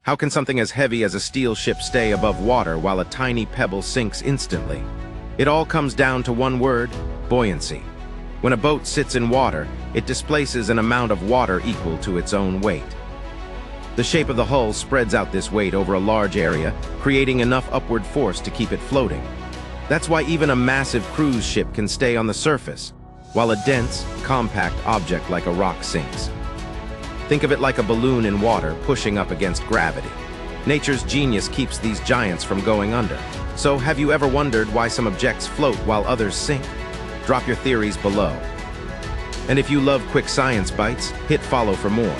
How can something as heavy as a steel ship stay above water while a tiny pebble sinks instantly? It all comes down to one word: buoyancy. When a boat sits in water, it displaces an amount of water equal to its own weight. The shape of the hull spreads out this weight over a large area, creating enough upward force to keep it floating. That's why even a massive cruise ship can stay on the surface, while a dense, compact object like a rock sinks. Think of it like a balloon in water pushing up against gravity. Nature's genius keeps these giants from going under. So have you ever wondered why some objects float while others sink? Drop your theories below. And if you love quick science bites, hit follow for more.